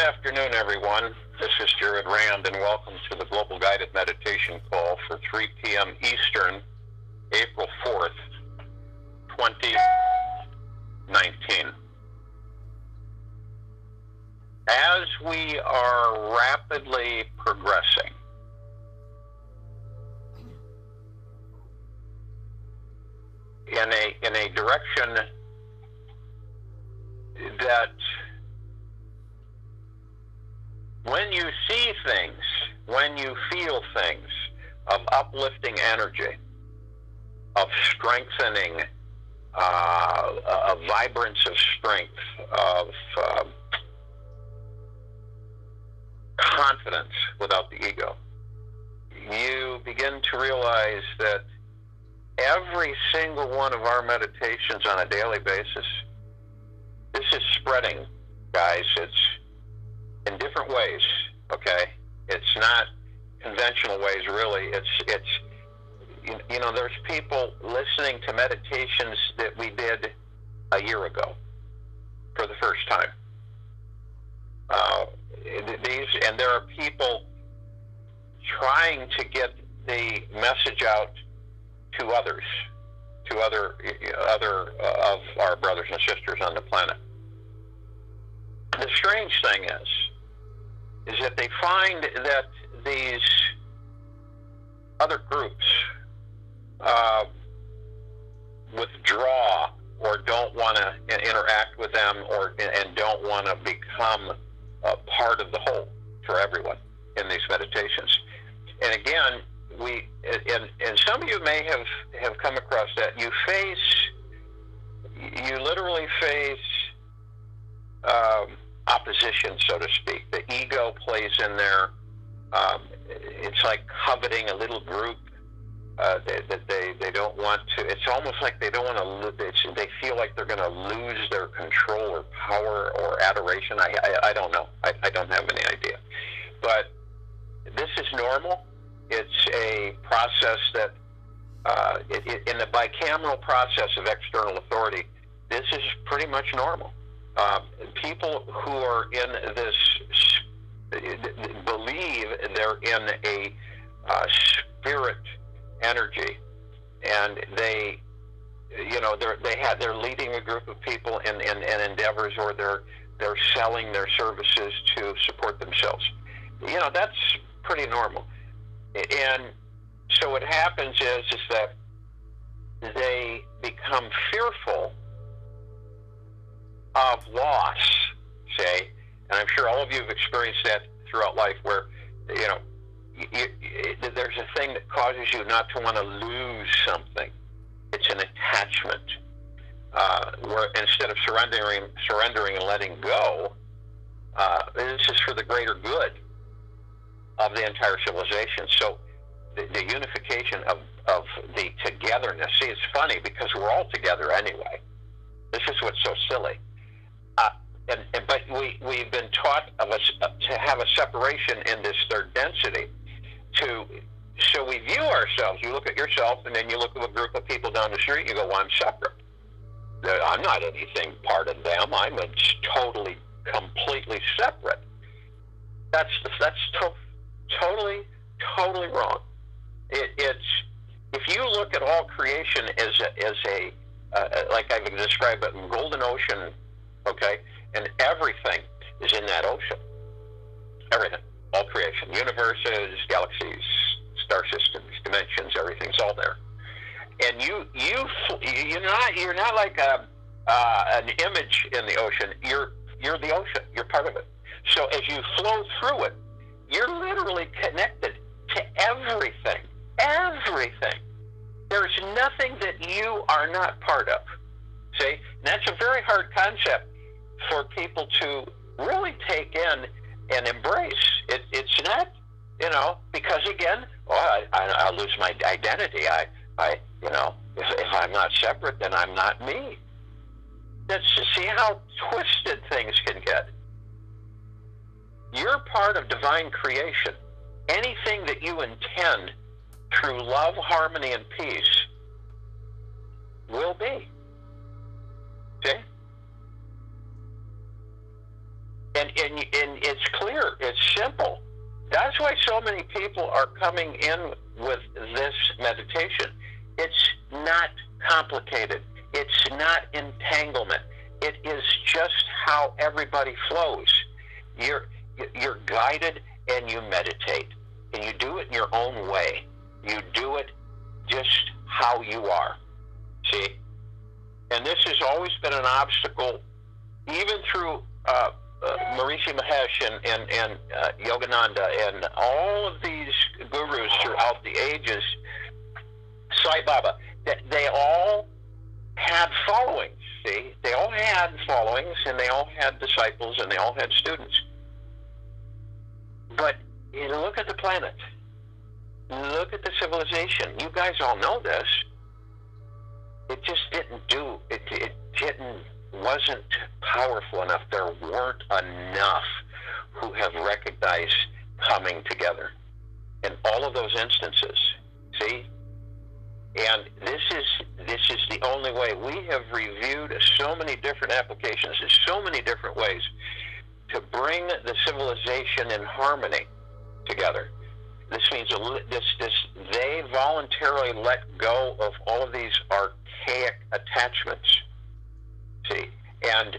afternoon, everyone. This is Jared Rand, and welcome to the Global Guided Meditation Call for 3 p.m. Eastern, April 4th, 2019. As we are rapidly progressing in a direction that when you see things, when you feel things of uplifting energy, of strengthening, a vibrance of strength, of confidence without the ego, you begin to realize that every single one of our meditations on a daily basis, this is spreading, guys. It's in different ways, okay? It's not conventional ways, really. It's you know, there's people listening to meditations that we did a year ago for the first time. And there are people trying to get the message out to others, to other of our brothers and sisters on the planet. The strange thing is that they find that these other groups withdraw or don't want to interact with them, and don't want to become a part of the whole for everyone in these meditations. And again, and some of you may have come across that. You literally face opposition, so to speak. The ego plays in there. It's like coveting a little group that they don't want to. It's almost like they don't want to. They feel like they're going to lose their control or power or adoration. I don't know. I don't have any idea. But this is normal. It's a process that, in the bicameral process of external authority, this is pretty much normal. People who are in this believe they're in a spirit energy, and they're leading a group of people in endeavors, or they're selling their services to support themselves. You know, that's pretty normal. And so what happens is that they become fearful of loss, say, and I'm sure all of you have experienced that throughout life, where, you know, there's a thing that causes you not to want to lose something. It's an attachment, where instead of surrendering and letting go, this is for the greater good of the entire civilization. So the unification of the togetherness. See, it's funny because we're all together anyway. This is what's so silly. But we've been taught to have a separation in this third density. So we view ourselves. You look at yourself, and then you look at a group of people down the street. And you go, "Well, I'm separate. I'm not anything part of them. I'm totally, completely separate." That's totally wrong. It's if you look at all creation as a like I've described it, in golden ocean, okay, and everything is in that ocean. Everything, all creation, universes, galaxies, star systems, dimensions, everything's all there. And you're not like an image in the ocean. You're the ocean. You're part of it. So as you flow through it, you're literally connected to everything. Everything. There's nothing that you are not part of. See? And that's a very hard concept for people to really take in and embrace. It's not, you know, because again, I'll lose my identity. If I'm not separate, then I'm not me. See how twisted things can get. You're part of divine creation. Anything that you intend through love, harmony, and peace will be. See? And it's clear, it's simple. That's why so many people are coming in with this meditation. It's not complicated. It's not entanglement. It is just how everybody flows. You're guided and you meditate. And you do it in your own way. You do it just how you are. See? And this has always been an obstacle, even through Maharishi Mahesh and Yogananda and all of these gurus throughout the ages, Sai Baba, they all had followings, see? They all had followings, and they all had disciples, and they all had students. But you look at the planet. Look at the civilization. You guys all know this. It just wasn't powerful enough. There weren't enough who have recognized coming together in all of those instances. See? And this is the only way. We have reviewed so many different applications in so many different ways to bring the civilization in harmony together. This means they voluntarily let go of all of these archaic attachments. See? And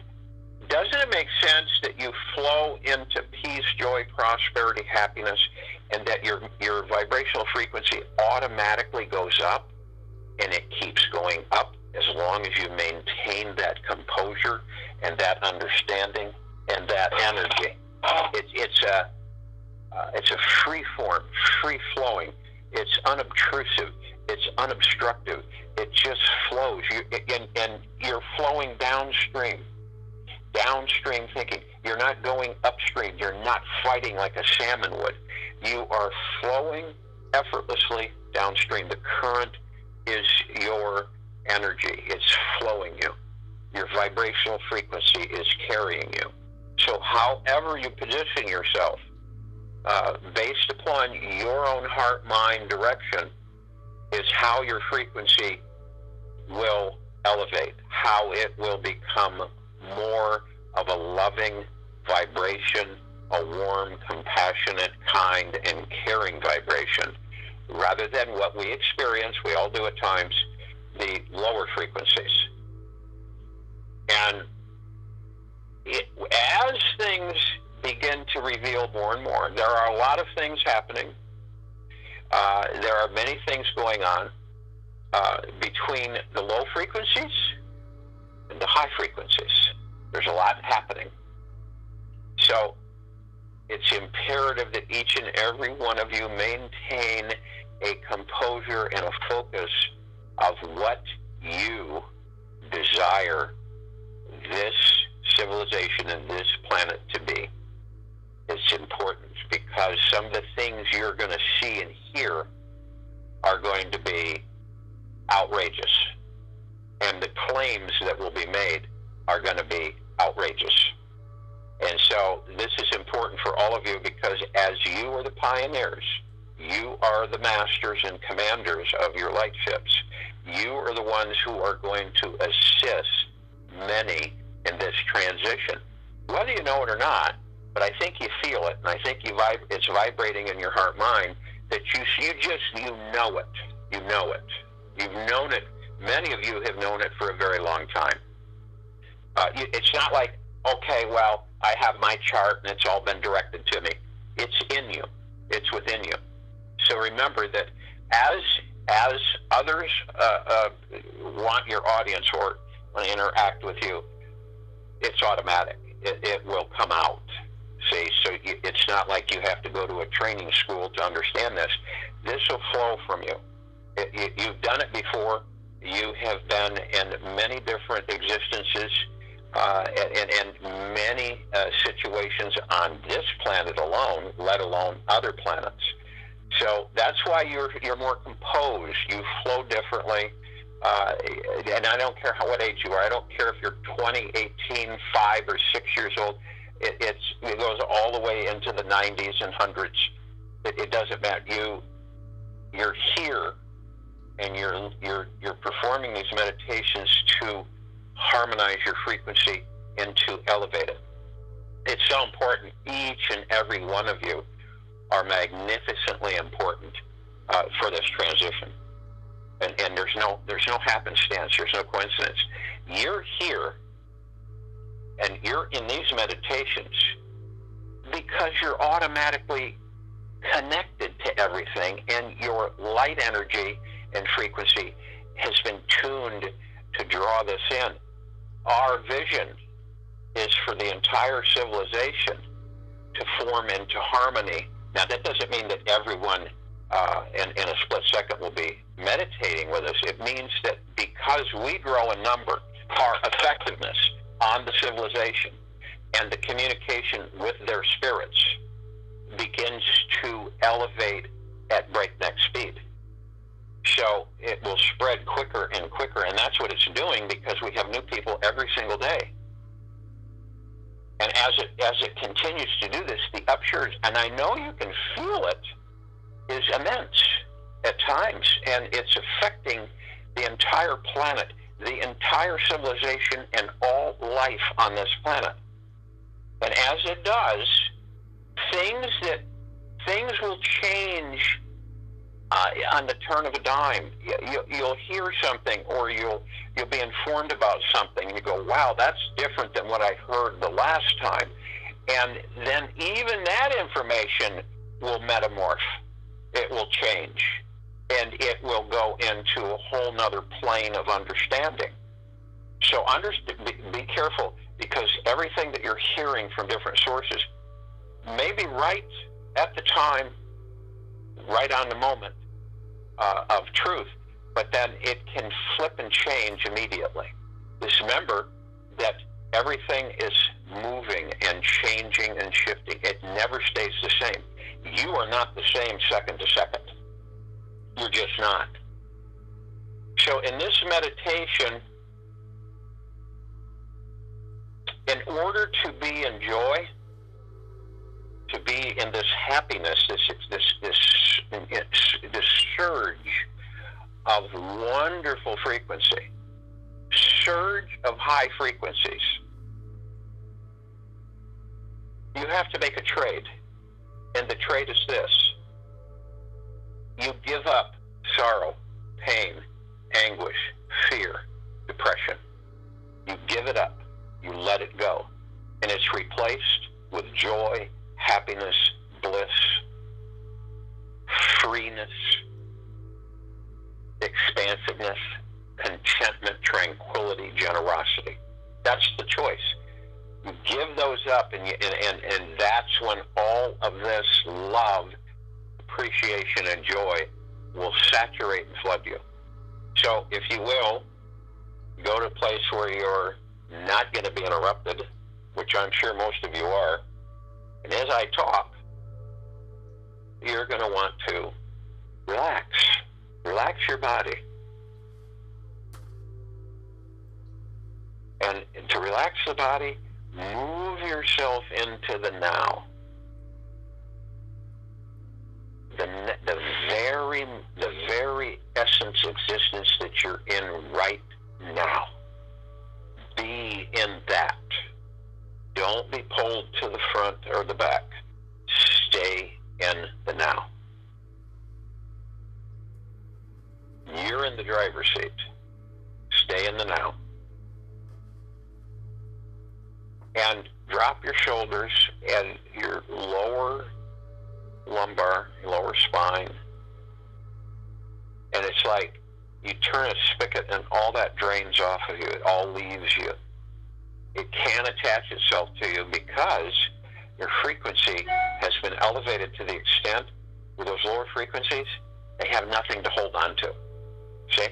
doesn't it make sense that you flow into peace, joy, prosperity, happiness, and that your vibrational frequency automatically goes up, and it keeps going up as long as you maintain that composure and that understanding and that energy? It's a free form, free flowing. It's unobtrusive. It's unobstructive. It just flows. And you're flowing downstream thinking. You're not going upstream. You're not fighting like a salmon would. You are flowing effortlessly downstream. The current is your energy. It's flowing you. Your vibrational frequency is carrying you. So however you position yourself, based upon your own heart-mind direction, is how your frequency will elevate, how it will become more of a loving vibration, a warm, compassionate, kind, and caring vibration, rather than what we experience, we all do at times, the lower frequencies. And as things begin to reveal more and more, there are a lot of things happening. There are many things going on between the low frequencies and the high frequencies. There's a lot happening. So it's imperative that each and every one of you maintain a composure and a focus of what you desire this civilization and this planet to be. It's important because some of the things you're going to see and hear are going to be outrageous. And the claims that will be made are going to be outrageous. And so this is important for all of you because as you are the pioneers, you are the masters and commanders of your light ships. You are the ones who are going to assist many in this transition. Whether you know it or not, but I think you feel it, and I think it's vibrating in your heart-mind that you know it. You know it. You've known it. Many of you have known it for a very long time. It's not like, okay, well, I have my chart and it's all been directed to me. It's in you. It's within you. So remember that as others want your audience or want to interact with you, it's automatic. It will come out. See, so it's not like you have to go to a training school to understand this. This will flow from you. You've done it before. You have been in many different existences and many situations on this planet alone, let alone other planets. So that's why you're more composed. You flow differently. And I don't care what age you are. I don't care if you're 20, 18, 5, or 6 years old. It goes all the way into the 90s and hundreds. It doesn't matter. You're here, and you're performing these meditations to harmonize your frequency and to elevate it. It's so important. Each and every one of you are magnificently important for this transition. And there's no happenstance. There's no coincidence. You're here, and you're in these meditations because you're automatically connected to everything, and your light energy and frequency has been tuned to draw this in. Our vision is for the entire civilization to form into harmony. Now, that doesn't mean that everyone in a split second will be meditating with us. It means that because we grow in number, our effectiveness on the civilization and the communication with their spirits begins to elevate at breakneck speed. So it will spread quicker and quicker, and that's what it's doing because we have new people every single day. And as it continues to do this, the upsurge, and I know you can feel it, is immense at times, and it's affecting the entire planet, the entire civilization, and all life on this planet. And as it does, things will change on the turn of a dime. You'll hear something, or you'll be informed about something, and you go, wow, that's different than what I heard the last time. And then even that information will metamorph. It will change, and it will go into a whole nother plane of understanding. So be careful, because everything that you're hearing from different sources may be right at the time, right on the moment of truth, but then it can flip and change immediately. Just remember that everything is moving and changing and shifting. It never stays the same. You are not the same second to second. You're just not. So in this meditation, in order to be in joy, to be in this happiness, this surge of wonderful frequency, surge of high frequencies, you have to make a trade. And the trade is this: you give up sorrow, pain, anguish, fear, depression. You give it up. You let it go. And it's replaced with joy, happiness, bliss, freeness, expansiveness, contentment, tranquility, generosity. That's the choice. You give those up, and that's when all of this love, appreciation, and joy will saturate and flood you. So, if you will, go to a place where you're not going to be interrupted, which I'm sure most of you are. And as I talk, you're going to want to relax. Relax your body. And to relax the body, move yourself into the now. The very essence existence that you're in right now. Be in that. Don't be pulled to the front or the back. Stay in the now. You're in the driver's seat. Stay in the now. And drop your shoulders and your lower lumbar, your lower spine. And it's like you turn a spigot and all that drains off of you. It all leaves you. It can't attach itself to you because your frequency has been elevated to the extent where those lower frequencies, they have nothing to hold on to. See?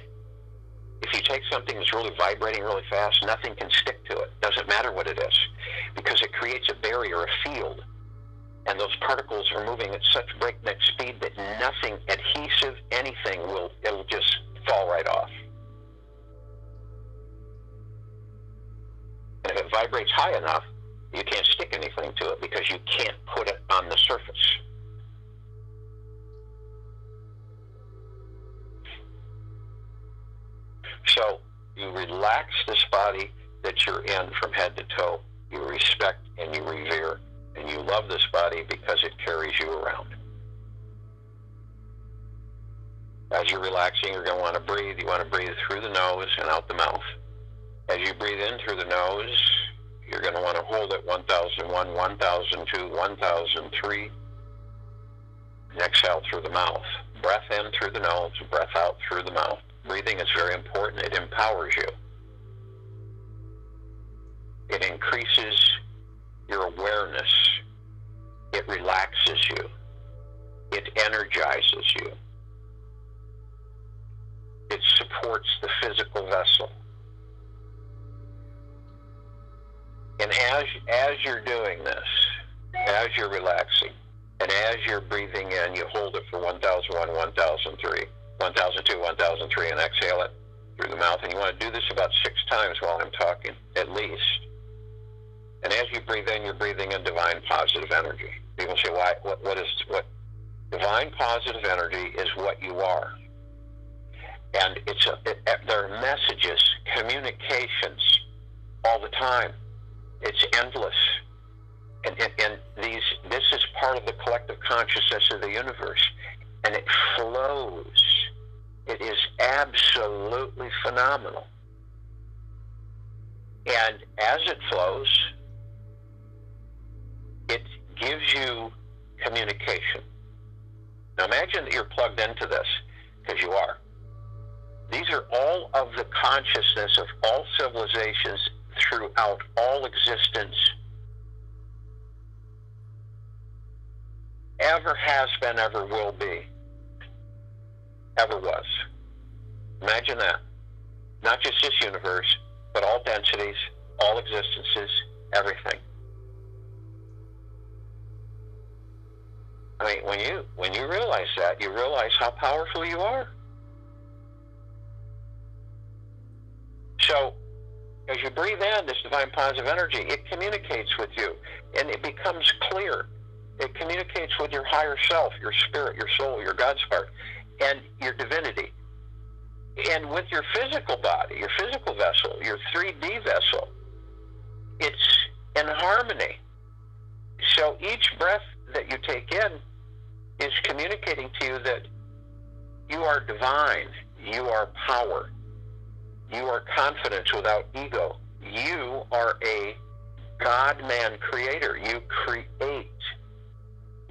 If you take something that's really vibrating really fast, nothing can stick to it. Doesn't matter what it is, because it creates a barrier, a field. And those particles are moving at such breakneck speed that nothing adhesive, anything it'll just fall right off. And if it vibrates high enough, you can't stick anything to it because you can't put it on the surface. So you relax this body that you're in from head to toe. you respect, and you revere. And you love this body because it carries you around. As you're relaxing, you're going to want to breathe. You want to breathe through the nose and out the mouth. As you breathe in through the nose, you're going to want to hold it 1001, 1002, 1003. And exhale through the mouth. Breath in through the nose, breath out through the mouth. Breathing is very important. It empowers you. It increases your awareness. It relaxes you. It energizes you. It supports the physical vessel. And as you're doing this, as you're relaxing, and as you're breathing in, you hold it for 1001, 1003, 1002, 1003, and exhale it through the mouth. And you want to do this about 6 times while I'm talking, at least. And as you breathe in, you're breathing in divine positive energy. People say, why? What? Divine positive energy is what you are. And there are messages, communications all the time. It's endless. And this is part of the collective consciousness of the universe. And it flows. It is absolutely phenomenal. And as it flows, it gives you communication. Now imagine that you're plugged into this, because you are. These are all of the consciousness of all civilizations throughout all existence, ever has been, ever will be, ever was. Imagine that. Not just this universe, but all densities, all existences, everything. I mean, when you realize that, you realize how powerful you are. So, as you breathe in this divine positive energy, it communicates with you, and it becomes clear. It communicates with your higher self, your spirit, your soul, your God's part, and your divinity. And with your physical body, your physical vessel, your 3D vessel, it's in harmony. So each breath that you take in is communicating to you that you are divine, you are power, you are confidence without ego. You are a God-man creator. You create,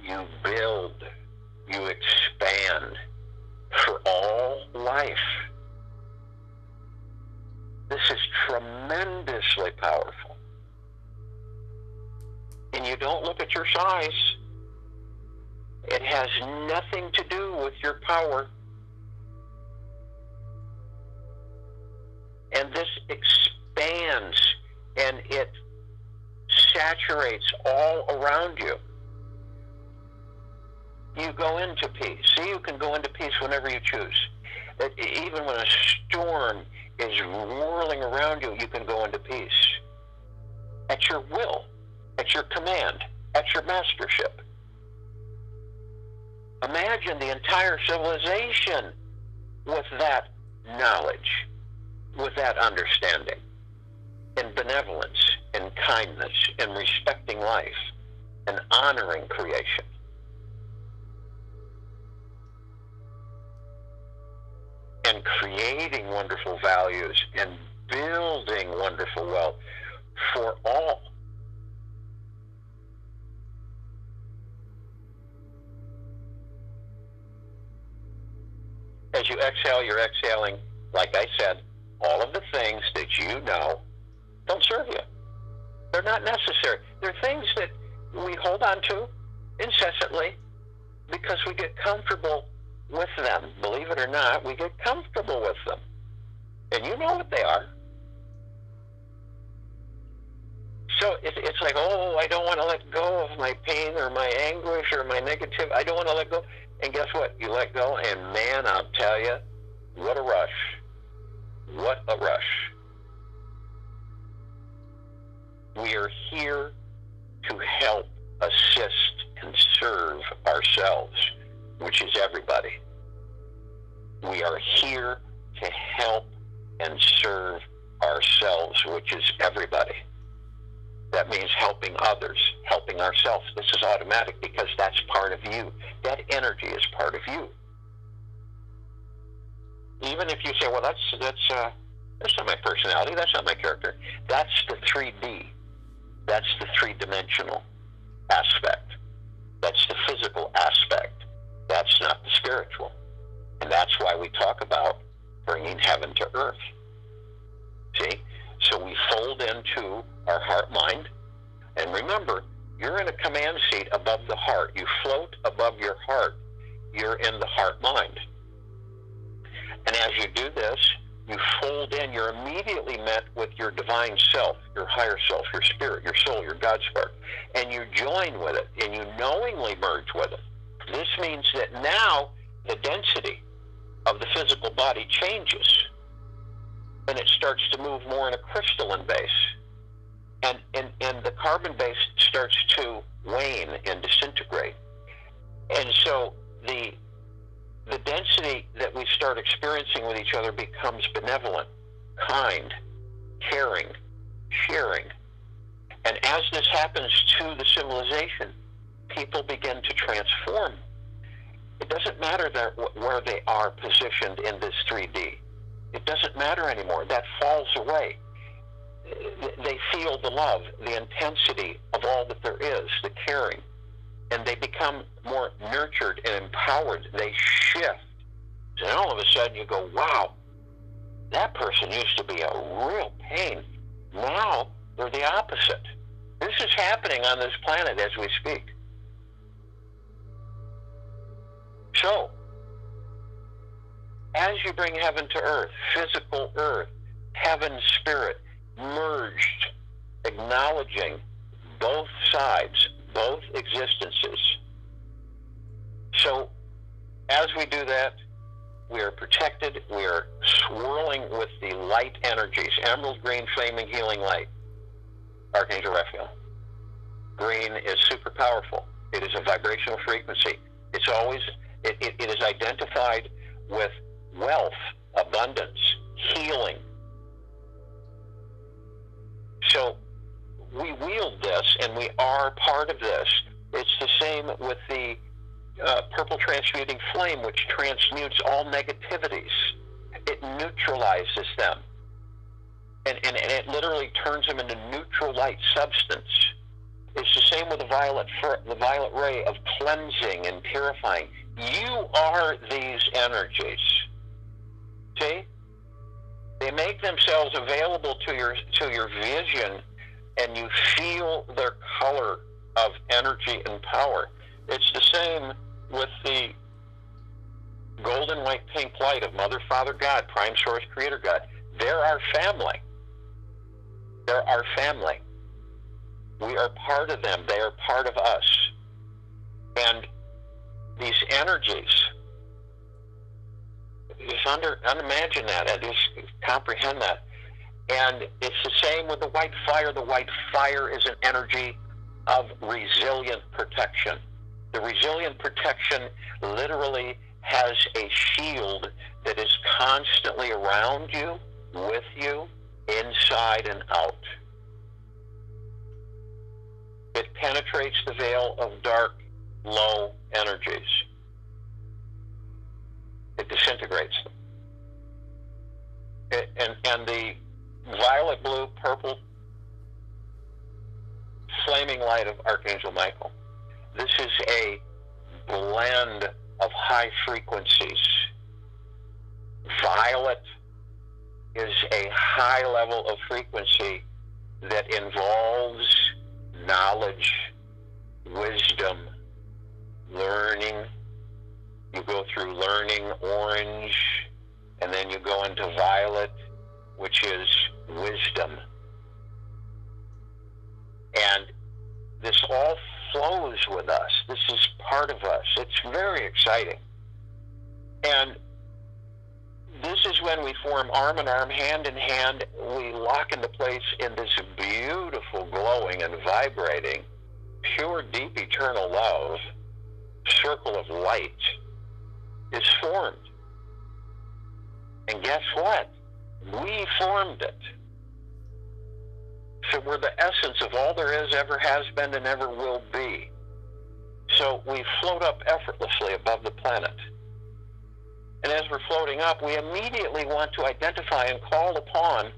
you build, you expand for all life. This is tremendously powerful. And you don't look at your size. It has nothing to do with your power. And this expands and it saturates all around you. You go into peace. See, you can go into peace whenever you choose. Even when a storm is whirling around you, you can go into peace. At your will, at your command, at your mastership. Imagine the entire civilization with that knowledge, with that understanding, and benevolence, and kindness, and respecting life, and honoring creation. And creating wonderful values, and building wonderful wealth for all. As you exhale, you're exhaling, like I said, all of the things that you know don't serve you. They're not necessary. They're things that we hold on to incessantly because we get comfortable with them. Believe it or not, we get comfortable with them. And you know what they are. So it's like, oh, I don't want to let go of my pain or my anguish or my negative. I don't want to let go. And guess what? You let go, and man, I'll tell you, what a rush. What a rush. We are here to help, assist, and serve ourselves, which is everybody. We are here to help and serve ourselves, which is everybody. That means helping others, helping ourselves. This is automatic because that's part of you. That energy is part of you. Even if you say, well, that's not my personality, that's not my character. That's the 3D. That's the three-dimensional aspect. That's the physical aspect. That's not the spiritual. And that's why we talk about bringing heaven to earth. See? So we fold into our heart-mind. And remember, you're in a command seat above the heart. You float above your heart. You're in the heart-mind. And as you do this, you fold in, you're immediately met with your divine self, your higher self, your spirit, your soul, your God spark. And you join with it, and you knowingly merge with it. This means that now the density of the physical body changes, and it starts to move more in a crystalline base. And the carbon base starts to wane and disintegrate. And so the density that we start experiencing with each other becomes benevolent, kind, caring, sharing. And as this happens to the civilization, people begin to transform. It doesn't matter where they are positioned in this 3D. It doesn't matter anymore. That falls away. They feel the love, the intensity of all that there is, the caring. And they become more nurtured and empowered. They shift. And all of a sudden you go, wow, that person used to be a real pain. Now they're the opposite. This is happening on this planet as we speak. So, as you bring heaven to earth, physical earth, heaven spirit, merged, acknowledging both sides, both existences. So, as we do that, we are protected, we are swirling with the light energies, emerald green, flaming, healing light, Archangel Raphael. Green is super powerful. It is a vibrational frequency. It's always, it is identified with wealth, abundance, healing. So we wield this, and we are part of this. It's the same with the purple transmuting flame, which transmutes all negativities. It neutralizes them. And it literally turns them into neutral light substance. It's the same with the violet ray of cleansing and purifying. You are these energies. See? They make themselves available to your vision, and you feel their color of energy and power. It's the same with the golden white pink light of Mother, Father, God, Prime Source, Creator God. They're our family. They're our family. We are part of them. They are part of us. And these energies, just unimagine that, and just comprehend that. And it's the same with the white fire. The white fire is an energy of resilient protection. The resilient protection literally has a shield that is constantly around you, with you, inside and out. It penetrates the veil of dark, low energies. It disintegrates them. And the violet, blue, purple, flaming light of Archangel Michael. This is a blend of high frequencies. Violet is a high level of frequency that involves knowledge, wisdom, learning. You go through learning, orange, and then you go into violet, which is wisdom. And this all flows with us. This is part of us. It's very exciting. And this is when we form arm in arm, hand in hand. We lock into place in this beautiful, glowing and vibrating, pure, deep, eternal love. Circle of light is formed. And guess what? We formed it. So we're the essence of all there is, ever has been, and ever will be. So we float up effortlessly above the planet. And as we're floating up, we immediately want to identify and call upon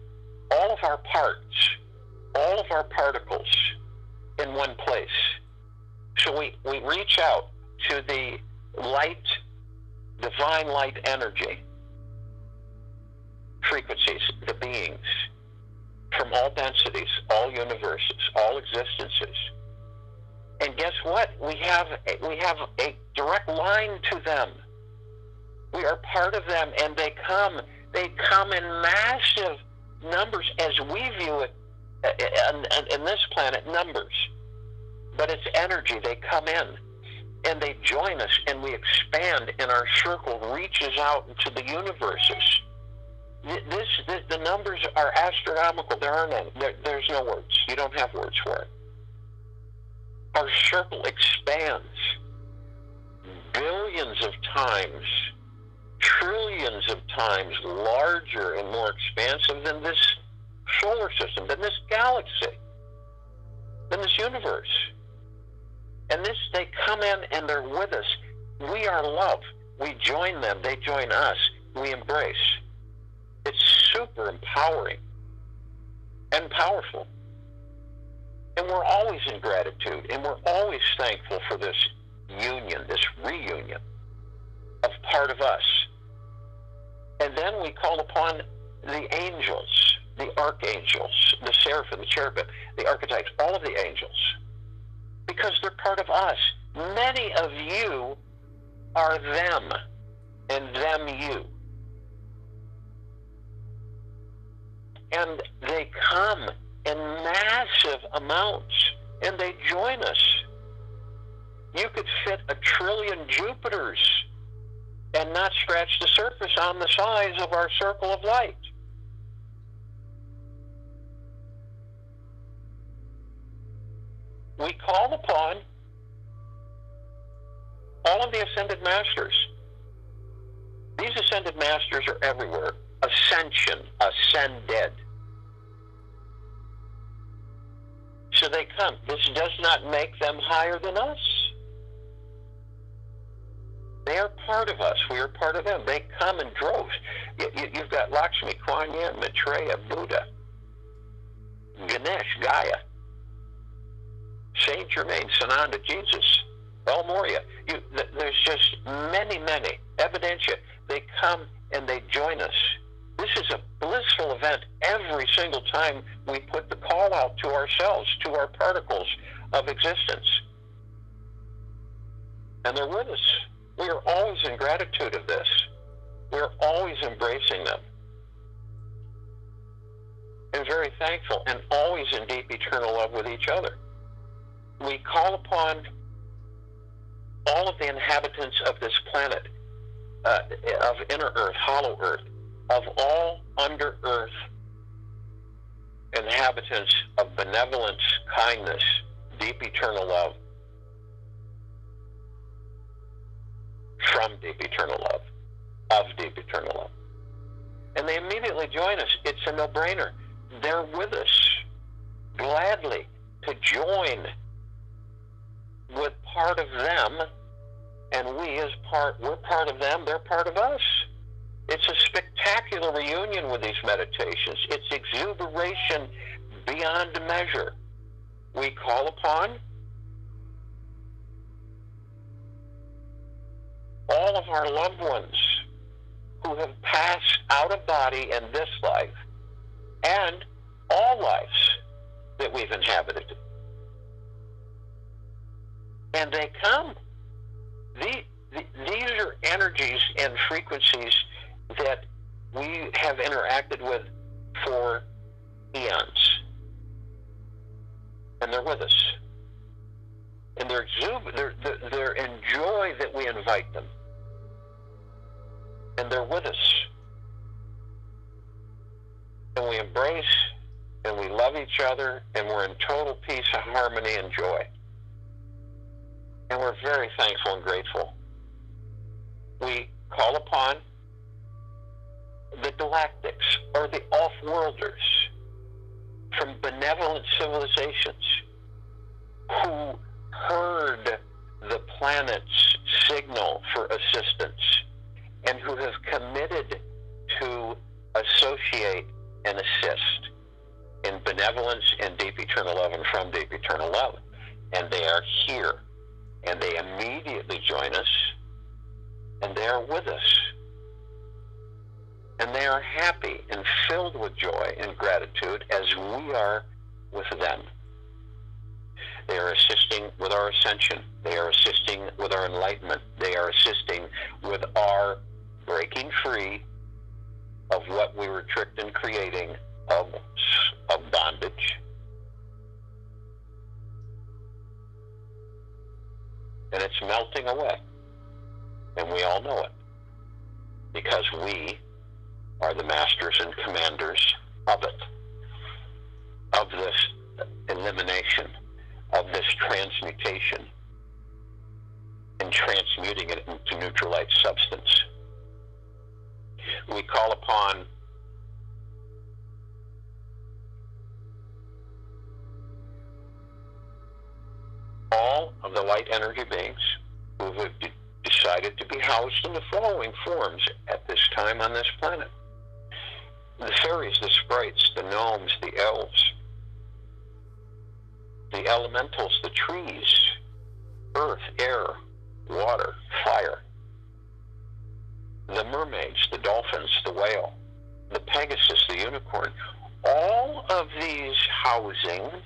all of our parts, all of our particles in one place. So we reach out to the light, divine light energy, frequencies, the beings, from all densities, all universes, all existences. And guess what? We have a direct line to them. We are part of them, and they come in massive numbers as we view it in this planet, numbers. But it's energy. They come in, and they join us, and we expand, and our circle reaches out into the universes. The numbers are astronomical. There are none. There's no words. You don't have words for it. Our circle expands billions of times, trillions of times larger and more expansive than this solar system, than this galaxy, than this universe. And they come in and they're with us. We are love. We join them. They join us. We embrace. It's super empowering and powerful. And we're always in gratitude, and we're always thankful for this union, this reunion of part of us. And then we call upon the angels, the archangels, the seraphim, the cherubim, the archetypes, all of the angels, because they're part of us. Many of you are them, and them you. And they come in massive amounts, and they join us. You could fit 1 trillion Jupiters and not scratch the surface on the size of our circle of light. We call upon all of the ascended masters. These ascended masters are everywhere. Ascension, ascended. So they come. This does not make them higher than us. They are part of us. We are part of them. They come in droves. You've got Lakshmi, Kuan Yin, Maitreya, Buddha, Ganesh, Gaia, Saint Germain, Sananda, Jesus, El Moria. There's just many, many. Evidentia. They come and they join us. This is a blissful event every single time we put the call out to ourselves, to our particles of existence. And they're with us. We are always in gratitude of this. We're always embracing them. And very thankful, and always in deep eternal love with each other. We call upon all of the inhabitants of this planet, of inner earth, hollow earth, of all under earth inhabitants of benevolence, kindness, deep eternal love, from deep eternal love, of deep eternal love. And they immediately join us. It's a no-brainer. They're with us gladly to join with part of them, and we're part of them, they're part of us. It's a spectacular reunion with these meditations. It's exuberation beyond measure. We call upon all of our loved ones who have passed out of body in this life and all lives that we've inhabited. And they come. These are energies and frequencies that we have interacted with for eons. And they're with us. And they're in joy that we invite them. And they're with us. And we embrace, and we love each other, and we're in total peace and harmony and joy. And we're very thankful and grateful. We call upon the galactics, or the off-worlders, from benevolent civilizations who heard the planet's signal for assistance and who have committed to associate and assist in benevolence and deep eternal love and from deep eternal love. And they are here, and they immediately join us, and they are with us. And they are happy and filled with joy and gratitude as we are with them. They are assisting with our ascension. They are assisting with our enlightenment. They are assisting with our breaking free of what we were tricked in creating of bondage. And it's melting away. And we all know it. Because we are the masters and commanders of it. Of this elimination. Of this transmutation. And transmuting it into neutralite substance. We call upon all of the light energy beings who have decided to be housed in the following forms at this time on this planet. The fairies, the sprites, the gnomes, the elves, the elementals, the trees, earth, air, water, fire, the mermaids, the dolphins, the whale, the Pegasus, the unicorn. All of these housings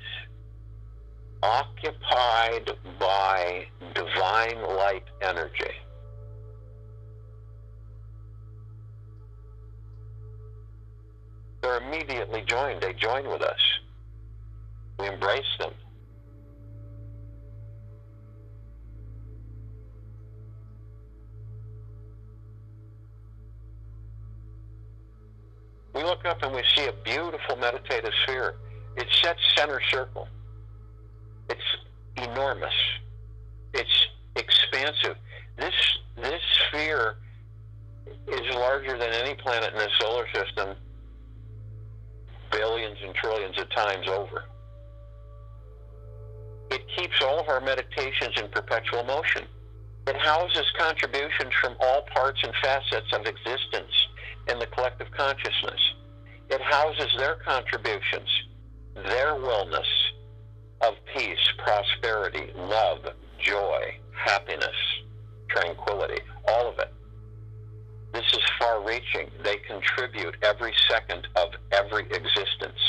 occupied by divine light energy. They're immediately joined. They join with us. We embrace them. We look up and we see a beautiful meditative sphere. It's set center circle. It's enormous. It's expansive. This sphere is larger than any planet in the solar system, billions and trillions of times over. It keeps all of our meditations in perpetual motion. It houses contributions from all parts and facets of existence in the collective consciousness. It houses their contributions, their wellness of peace, prosperity, love, joy, happiness, tranquility, all of it. This is far-reaching. They contribute every second of every existence.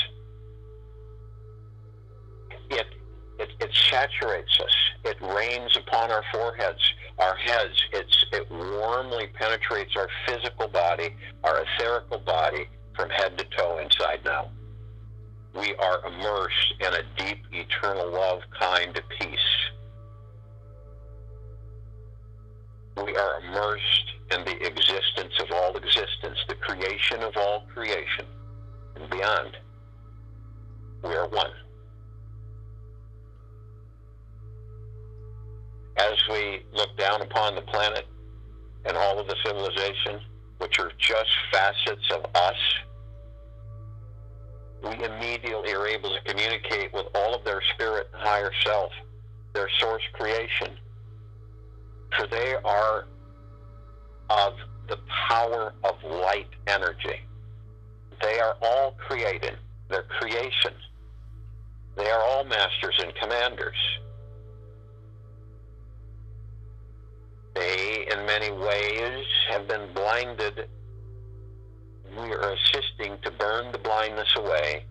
It saturates us. It rains upon our foreheads, our heads. It warmly penetrates our physical body, our etherical body, from head to toe, inside now. We are immersed in a deep, eternal love kind of peace. We are immersed in the existence of all existence, the creation of all creation, and beyond. We are one. As we look down upon the planet and all of the civilization, which are just facets of us, we immediately are able to communicate with all of their spirit and higher self, their source creation. For they are of the power of light energy. They are all created. They're creation. They are all masters and commanders. They, in many ways, have been blinded. We are assisting to burn the blindness away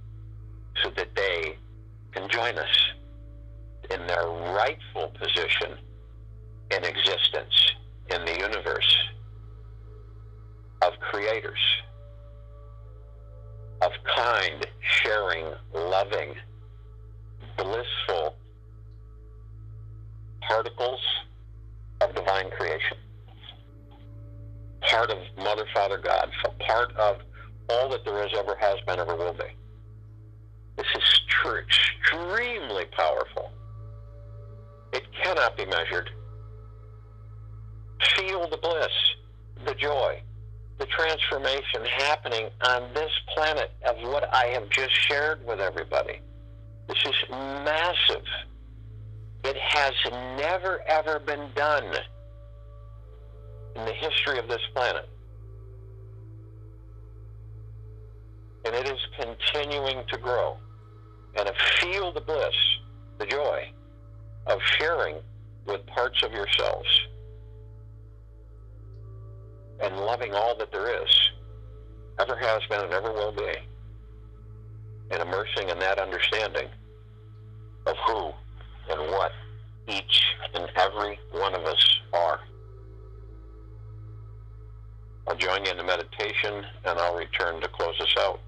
so that they can join us in their rightful position in existence in the universe of creators, of kind, sharing, loving, blissful particles of divine creation. Part of Mother, Father, God, part of all that there is, ever has been, ever will be. This is extremely powerful. It cannot be measured. Feel the bliss, the joy, the transformation happening on this planet. planet of what I have just shared with everybody. This is massive. It has never, ever been done in the history of this planet. And it is continuing to grow. And to feel the bliss, the joy of sharing with parts of yourselves and loving all that there is, ever has been and ever will be, and immersing in that understanding of who and what each and every one of us are. I'll join you in the meditation, and I'll return to close us out.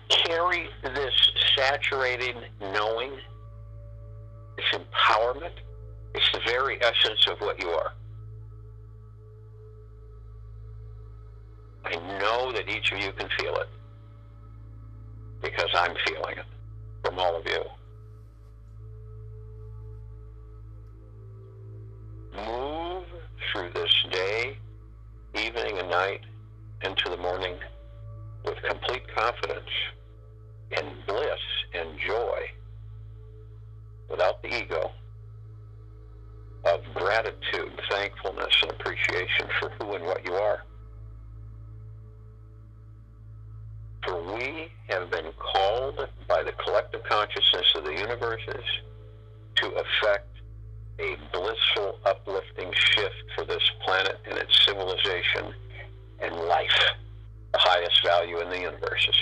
carry this saturating knowing, this empowerment. It's the very essence of what you are. I know that each of you can feel it, because I'm feeling it from all of you. Move through this day, evening and night, into the morning with complete confidence and bliss and joy, without the ego, of gratitude, thankfulness, and appreciation for who and what you are. For we have been called by the collective consciousness of the universes to effect a blissful, uplifting shift for this planet and its civilization and life, the highest value in the universes.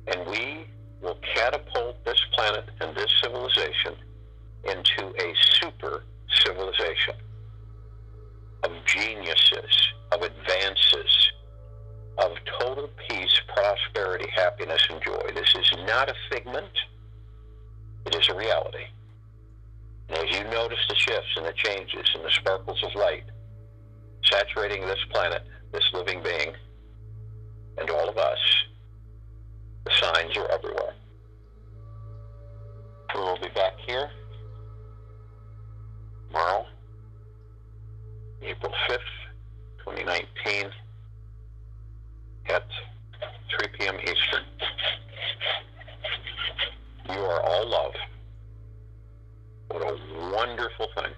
And we will catapult this planet and this civilization into a super civilization of geniuses, of advances, of total peace, prosperity, happiness, and joy. This is not a figment. It is a reality. And as you notice the shifts and the changes and the sparkles of light saturating this planet, this living being, and all of us, the signs are everywhere. We'll be back here tomorrow, April 5th, 2019, at 3 p.m. Eastern. You are all love. What a wonderful thing.